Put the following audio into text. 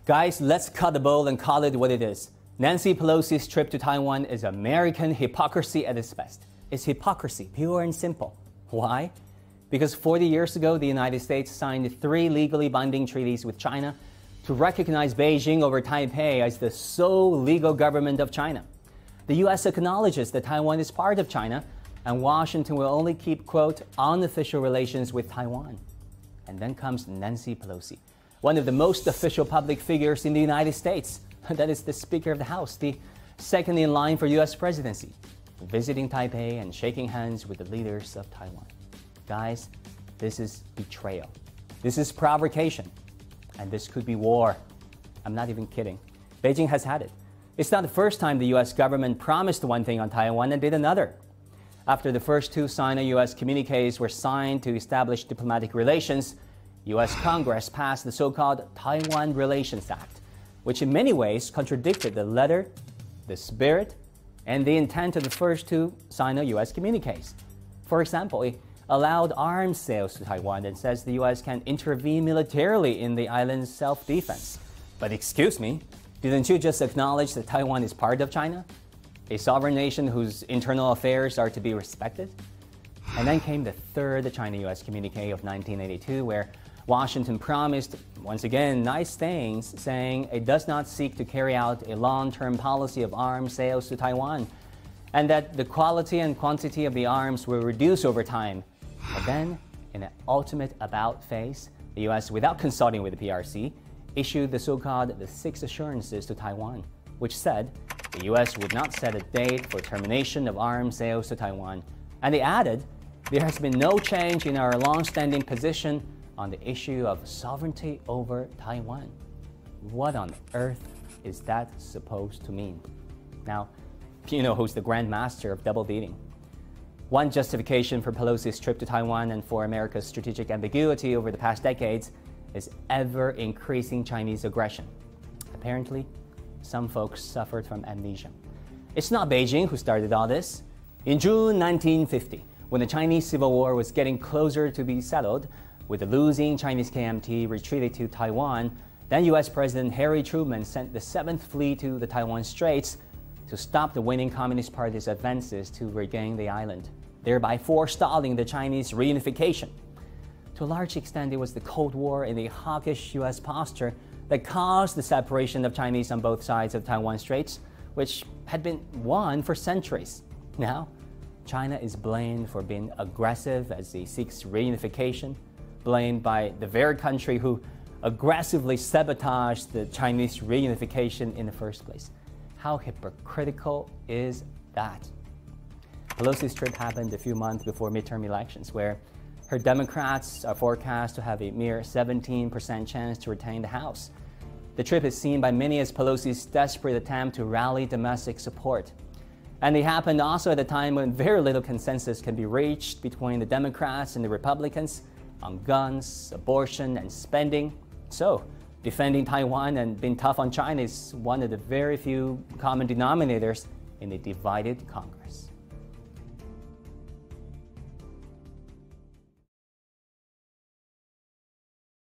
Guys, let's cut the bull and call it what it is. Nancy Pelosi's trip to Taiwan is American hypocrisy at its best. It's hypocrisy, pure and simple. Why? Because 40 years ago, the United States signed 3 legally binding treaties with China to recognize Beijing over Taipei as the sole legal government of China. The U.S. acknowledges that Taiwan is part of China, and Washington will only keep, quote, unofficial relations with Taiwan. And then comes Nancy Pelosi, one of the most official public figures in the United States. That is the Speaker of the House, the second in line for U.S. presidency, visiting Taipei and shaking hands with the leaders of Taiwan. Guys, this is betrayal. This is provocation. And this could be war. I'm not even kidding. Beijing has had it. It's not the first time the U.S. government promised one thing on Taiwan and did another. After the first 2 Sino-U.S. communiques were signed to establish diplomatic relations, U.S. Congress passed the so-called Taiwan Relations Act, which in many ways contradicted the letter, the spirit, and the intent of the first 2 Sino-U.S. communiques. For example, it allowed arms sales to Taiwan and says the U.S. can intervene militarily in the island's self-defense. But excuse me, didn't you just acknowledge that Taiwan is part of China? A sovereign nation whose internal affairs are to be respected? And then came the 3rd China-U.S. communique of 1982, where Washington promised, once again, nice things, saying it does not seek to carry out a long-term policy of arms sales to Taiwan, and that the quality and quantity of the arms will reduce over time. But then, in an ultimate about phase, the U.S., without consulting with the PRC, issued the so-called the 6 assurances to Taiwan, which said the U.S. would not set a date for termination of arms sales to Taiwan. And they added, there has been no change in our long-standing position on the issue of sovereignty over Taiwan. What on earth is that supposed to mean? Now, you know who's the grand master of double dealing. One justification for Pelosi's trip to Taiwan and for America's strategic ambiguity over the past decades is ever-increasing Chinese aggression. Apparently, some folks suffered from amnesia. It's not Beijing who started all this. In June 1950, when the Chinese Civil War was getting closer to be settled, with the losing Chinese KMT retreated to Taiwan, then U.S. President Harry Truman sent the 7th Fleet to the Taiwan Straits to stop the winning Communist Party's advances to regain the island, thereby forestalling the Chinese reunification. To a large extent, it was the Cold War and the hawkish U.S. posture that caused the separation of Chinese on both sides of Taiwan Straits, which had been won for centuries. Now, China is blamed for being aggressive as it seeks reunification, blamed by the very country who aggressively sabotaged the Chinese reunification in the first place. How hypocritical is that? Pelosi's trip happened a few months before midterm elections, where her Democrats are forecast to have a mere 17% chance to retain the House. The trip is seen by many as Pelosi's desperate attempt to rally domestic support. And they happened also at a time when very little consensus can be reached between the Democrats and the Republicans on guns, abortion, and spending. So, defending Taiwan and being tough on China is one of the very few common denominators in a divided Congress.